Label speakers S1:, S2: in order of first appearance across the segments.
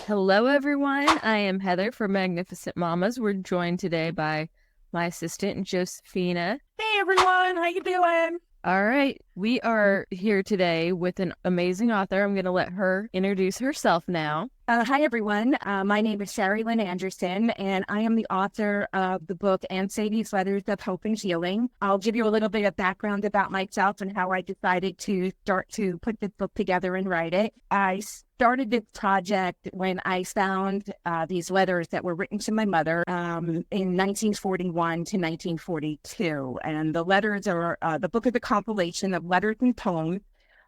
S1: Hello, everyone. I am Heather from Magnificent Mamas. We're joined today by my assistant, Josefina.
S2: Hey, everyone. How you doing?
S1: All right. We are here today with an amazing author. I'm going to let her introduce herself now.
S2: Hi, everyone. My name is Shari Lyn Anderson, and I am the author of the book And Sadie's Letters of Hope and Healing. I'll give you a little bit of background about myself and how I decided to start to put this book together and write it. I started this project when I found these letters that were written to my mother in 1941 to 1942. And the letters are, the book is a compilation of letters and poems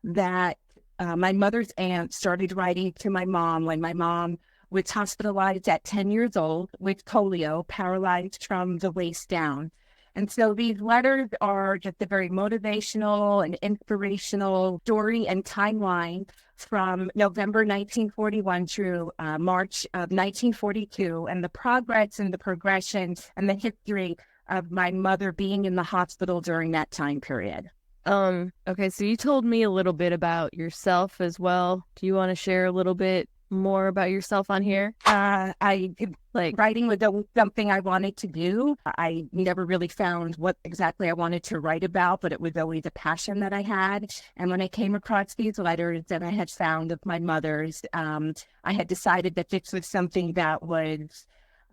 S2: that my mother's aunt started writing to my mom when my mom was hospitalized at 10 years old with polio, paralyzed from the waist down. And so these letters are just a very motivational and inspirational story and timeline from November 1941 through March of 1942, and the progress and the progression and the history of my mother being in the hospital during that time period.
S1: Okay, so you told me a little bit about yourself as well. Do you want to share a little bit more about yourself on here?
S2: Writing was always something I wanted to do. I never really found what exactly I wanted to write about, but it was always a passion that I had. And when I came across these letters that I had found of my mother's, I had decided that this was something that was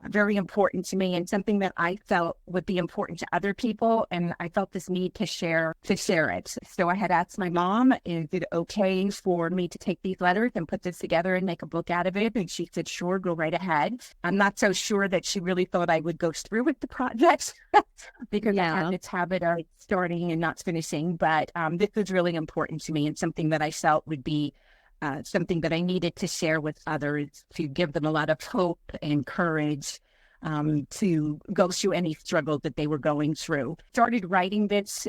S2: very important to me and something that I felt would be important to other people. And I felt this need to share it. So I had asked my mom, is it okay for me to take these letters and put this together and make a book out of it? And she said, sure, go right ahead. I'm not so sure that she really thought I would go through with the project because I had this habit of starting and not finishing. But this was really important to me and something that I felt would be something that I needed to share with others to give them a lot of hope and courage to go through any struggle that they were going through. Started writing this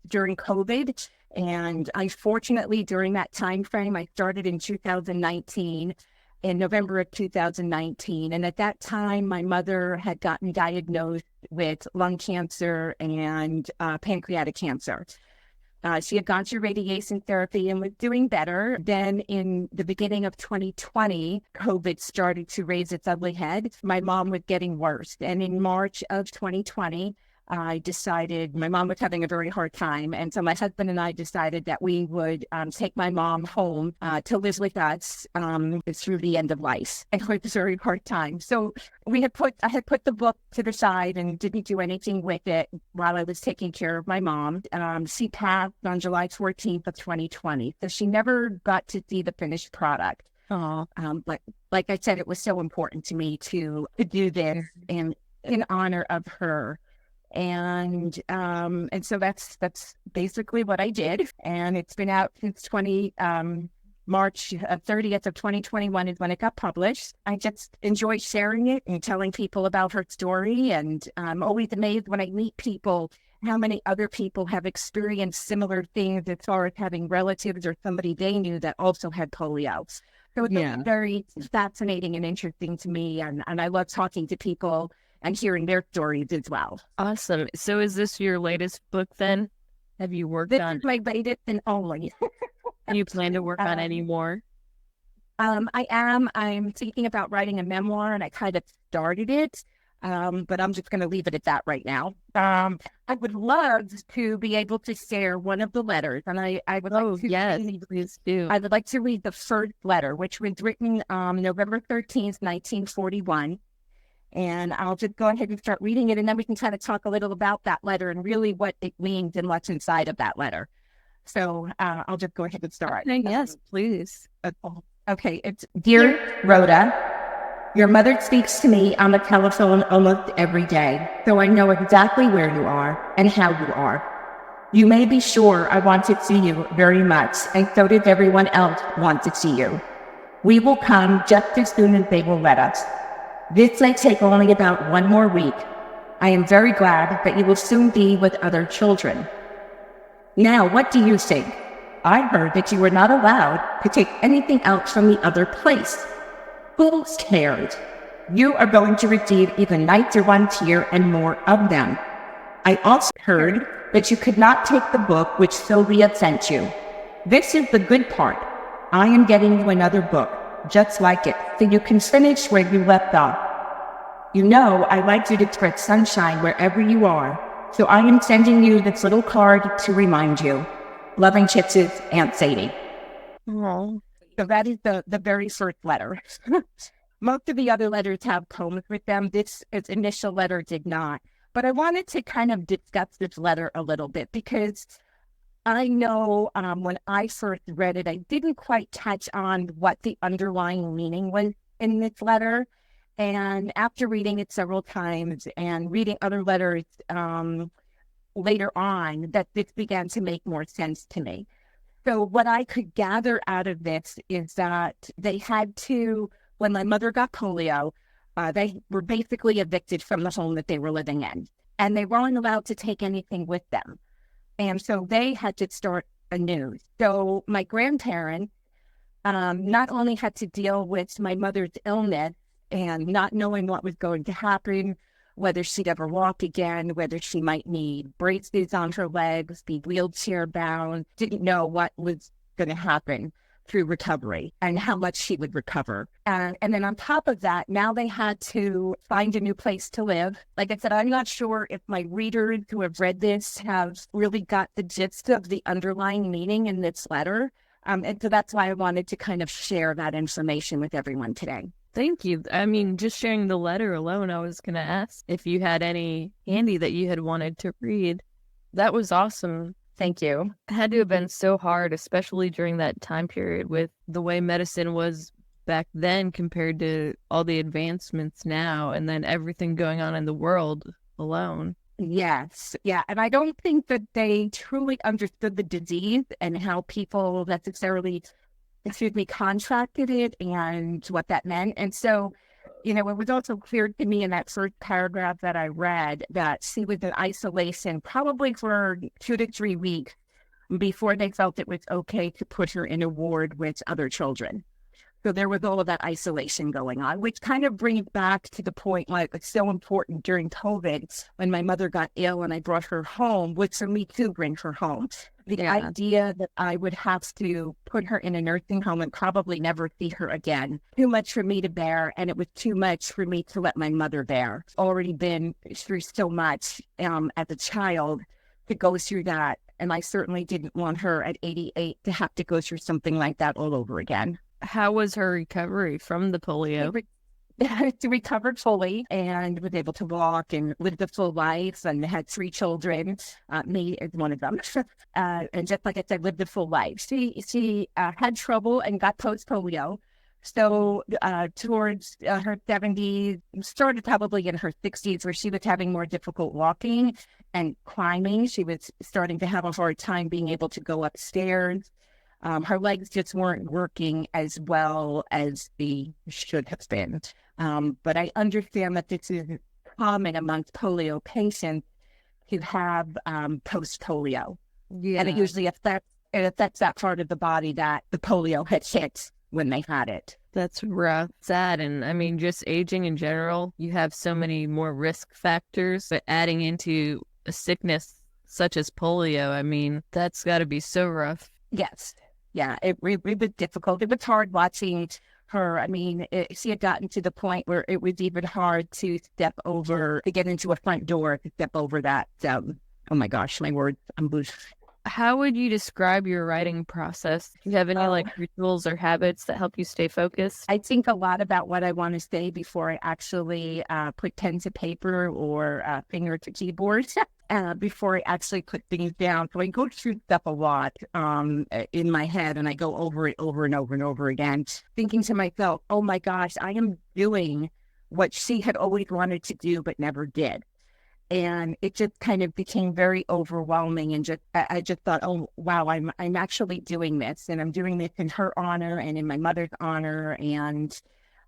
S2: during COVID, and unfortunately during that time frame, I started in 2019, in November of 2019. And at that time, my mother had gotten diagnosed with lung cancer and pancreatic cancer. She had gone through radiation therapy and was doing better. Then in the beginning of 2020, COVID started to raise its ugly head. My mom was getting worse. And in March of 2020, I decided my mom was having a very hard time. And so my husband and I decided that we would take my mom home to live with us through the end of life. It was a very hard time. So I had put the book to the side and didn't do anything with it while I was taking care of my mom. She passed on July 14th of 2020. So she never got to see the finished product. But like I said, it was so important to me to do this in honor of her. And so that's basically what I did. And it's been out since March 30th of 2021 is when it got published. I just enjoy sharing it and telling people about her story. And I'm always amazed when I meet people, how many other people have experienced similar things as far as having relatives or somebody they knew that also had polio. So it's very fascinating and interesting to me. And I love talking to people and hearing their stories as well.
S1: Awesome. So is this your latest book then? Have you worked on?
S2: This is my latest and only.
S1: Do you plan to work on any more?
S2: I am. I'm thinking about writing a memoir, and I kind of started it, but I'm just going to leave it at that right now. I would love to be able to share one of the letters, and I would like to.
S1: Yes, please do.
S2: I would like to read the first letter, which was written November 13th, 1941. And I'll just go ahead and start reading it, and then we can kind of talk a little about that letter and really what it means and what's inside of that letter. So I'll just go ahead and start.
S1: Yes, please.
S2: Okay, it's Dear Rhoda, your mother speaks to me on the telephone almost every day, so I know exactly where you are and how you are. You may be sure I want to see you very much, and so does everyone else want to see you. We will come just as soon as they will let us. This may take only about 1 more week. I am very glad that you will soon be with other children. Now, what do you think? I heard that you were not allowed to take anything else from the other place. Who cares? You are going to receive even nicer ones here and more of them. I also heard that you could not take the book which Sylvia sent you. This is the good part. I am getting you another book. just like it, so you can finish where you left off. You know, I like you to spread sunshine wherever you are, so I am sending you this little card to remind you. Loving kisses, Aunt Sadie.
S1: Oh,
S2: So that is the very first letter. Most of the other letters have poems with them. This initial letter did not. But I wanted to kind of discuss this letter a little bit because I know when I first read it, I didn't quite touch on what the underlying meaning was in this letter. And after reading it several times and reading other letters later on, that this began to make more sense to me. So what I could gather out of this is that they had to, when my mother got polio, they were basically evicted from the home that they were living in. And they weren't allowed to take anything with them. And so they had to start anew. So my grandparents not only had to deal with my mother's illness and not knowing what was going to happen, whether she'd ever walk again, whether she might need braces on her legs, be wheelchair bound, didn't know what was going to happen through recovery and how much she would recover. And then on top of that, now they had to find a new place to live. Like I said, I'm not sure if my readers who have read this have really got the gist of the underlying meaning in this letter. And so that's why I wanted to kind of share that information with everyone today.
S1: thank you. I mean, just sharing the letter alone, I was going to ask if you had any handy that you had wanted to read. That was awesome.
S2: Thank you.
S1: It had to have been so hard, especially during that time period with the way medicine was back then compared to all the advancements now, and then everything going on in the world alone.
S2: Yes. Yeah. And I don't think that they truly understood the disease and how people necessarily, contracted it and what that meant. And so, it was also clear to me in that first paragraph that I read that she was in isolation probably for 2 to 3 weeks before they felt it was okay to put her in a ward with other children. So there was all of that isolation going on, which kind of brings back to the point, like it's so important during COVID when my mother got ill and I brought her home, which for me to bring her home. The idea that I would have to put her in a nursing home and probably never see her again, too much for me to bear. And it was too much for me to let my mother bear. Already been through so much as a child to go through that. And I certainly didn't want her at 88 to have to go through something like that all over again.
S1: How was her recovery from the polio?
S2: She recovered fully and was able to walk and lived a full life and had 3 children, me as one of them. And just like I said, lived a full life. She had trouble and got post-polio. So towards her 70s, started probably in her 60s, where she was having more difficult walking and climbing. She was starting to have a hard time being able to go upstairs. Her legs just weren't working as well as they should have been. But I understand that this is common amongst polio patients to have post-polio. Yeah. And it usually affects that part of the body that the polio had hit when they had it.
S1: That's rough, sad. And I mean, just aging in general, you have so many more risk factors, but adding into a sickness such as polio, I mean, that's got to be so rough.
S2: Yes. Yeah, it was difficult. It was hard watching her. I mean, she had gotten to the point where it was even hard to get into a front door, to step over that. Oh my gosh, my words, I'm losing.
S1: How would you describe your writing process? Do you have any rituals or habits that help you stay focused?
S2: I think a lot about what I want to say before I actually put pen to paper or finger to keyboard. Before I actually put things down. So I go through stuff a lot in my head, and I go over it over and over and over again, thinking to myself, oh my gosh, I am doing what she had always wanted to do but never did. And it just kind of became very overwhelming. And I just thought, oh, wow, I'm actually doing this. And I'm doing this in her honor and in my mother's honor. And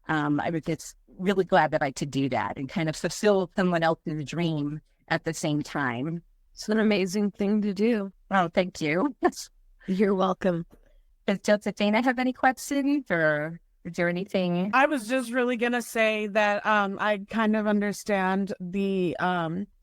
S2: I was just really glad that I could do that and kind of fulfill someone else's dream at the same time.
S1: It's an amazing thing to do.
S2: Oh, thank you.
S1: You're welcome.
S2: Does Josefina have any questions, or is there anything?
S3: I was just really gonna say that I kind of understand the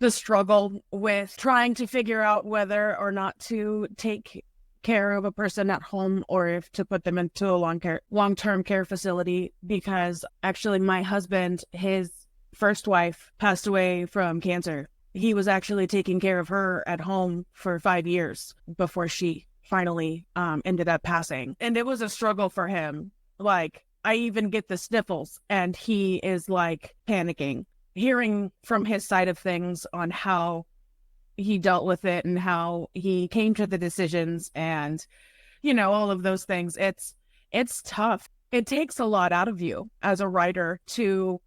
S3: struggle with trying to figure out whether or not to take care of a person at home or if to put them into a long-term care facility, because actually my husband, his first wife, passed away from cancer. He was actually taking care of her at home for 5 years before she finally ended up passing. And it was a struggle for him. Like, I even get the sniffles and he is like panicking. Hearing from his side of things on how he dealt with it and how he came to the decisions and, you know, all of those things. It's tough. It takes a lot out of you as a writer to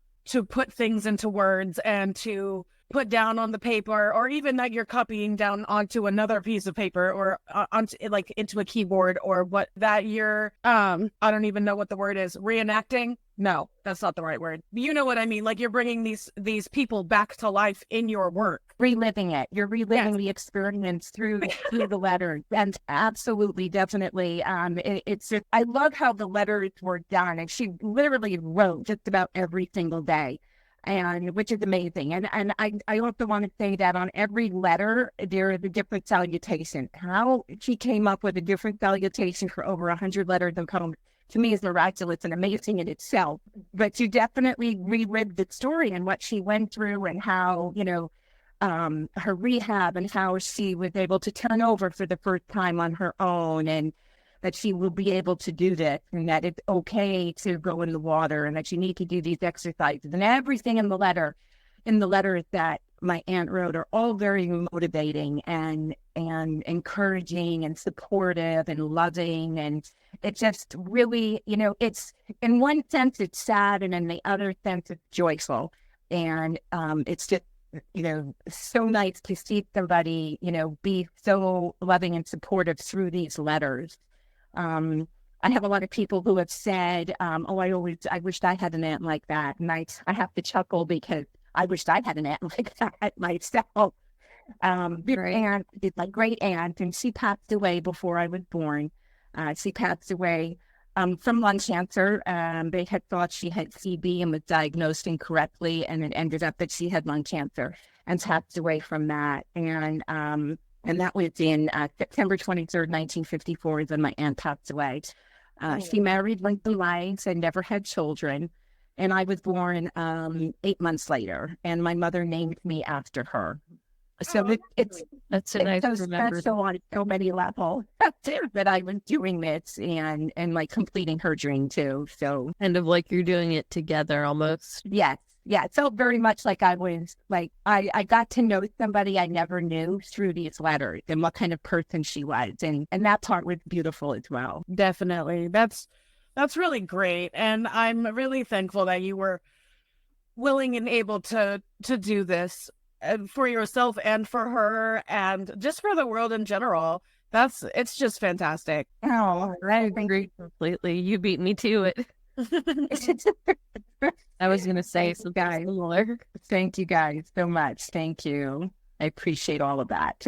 S3: put things into words and to put down on the paper, or even that you're copying down onto another piece of paper or onto like into a keyboard, or what that you're I don't even know what the word is, reenacting. No, that's not the right word. You know what I mean? Like, you're bringing these people back to life in your work.
S2: Reliving it. You're reliving the experience through the letter. And absolutely, definitely. It's just, I love how the letters were done. And she literally wrote just about every single day, and which is amazing. And I also want to say that on every letter, there is a different salutation. How she came up with a different salutation for over 100 letters of home, to me, is miraculous and amazing in itself. But you definitely relived the story and what she went through, and how, you know, her rehab, and how she was able to turn over for the first time on her own, and that she will be able to do this, and that it's okay to go in the water, and that you need to do these exercises, and everything in the letters that my aunt wrote are all very motivating and encouraging and supportive and loving. And it just really, you know, it's, in one sense it's sad, and in the other sense it's joyful. And it's just, you know, so nice to see somebody, you know, be so loving and supportive through these letters. I have a lot of people who have said, I wished I had an aunt like that. And I have to chuckle, because I wished I had an aunt like that myself. Your aunt is my great aunt, and she passed away before I was born. She passed away from lung cancer. They had thought she had TB and was diagnosed incorrectly, and it ended up that she had lung cancer and passed away from that. And that was in September 23rd, 1954, is when my aunt passed away. She married Lincoln Lyons and never had children. And I was born 8 months later, and my mother named me after her. So
S1: that's a nice
S2: so
S1: remember.
S2: special on so many levels that I was doing this and like completing her dream too. So
S1: Kind of like you're doing it together almost.
S2: yes. Yeah, it felt very much like I was like, I got to know somebody I never knew through these letters, and what kind of person she was. And that part was beautiful as well.
S3: Definitely. That's really great. And I'm really thankful that you were willing and able to do this for yourself and for her and just for the world in general. It's just fantastic.
S2: Oh,
S1: I agree completely. You beat me to it. I was going to say something similar.
S2: Thank you guys so much. Thank you. I appreciate all of that.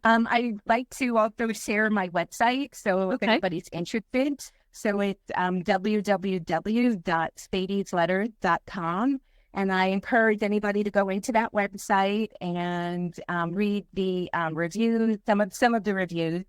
S2: I'd like to also share my website, so if anybody's interested. So it's www.sadiesletters.com. And I encourage anybody to go into that website and read the reviews, some of the reviews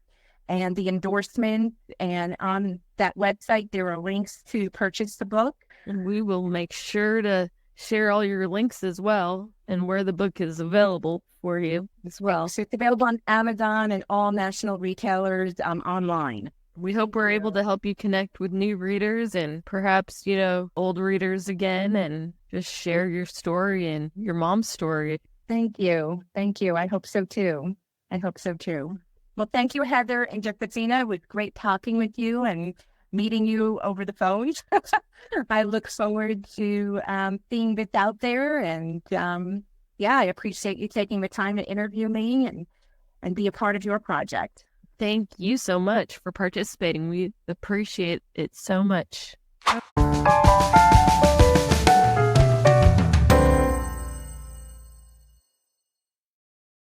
S2: and the endorsements. And on that website, there are links to purchase the book.
S1: And we will make sure to share all your links as well, and where the book is available for you as well.
S2: So it's available on Amazon and all national retailers online.
S1: We hope we're able to help you connect with new readers and perhaps, you know, old readers again, and just share your story and your mom's story.
S2: Thank you. Thank you. I hope so too. Well, thank you, Heather and Josefina. It was great talking with you and meeting you over the phone. I look forward to seeing this out there. And I appreciate you taking the time to interview me and be a part of your project.
S1: Thank you so much for participating. We appreciate it so much.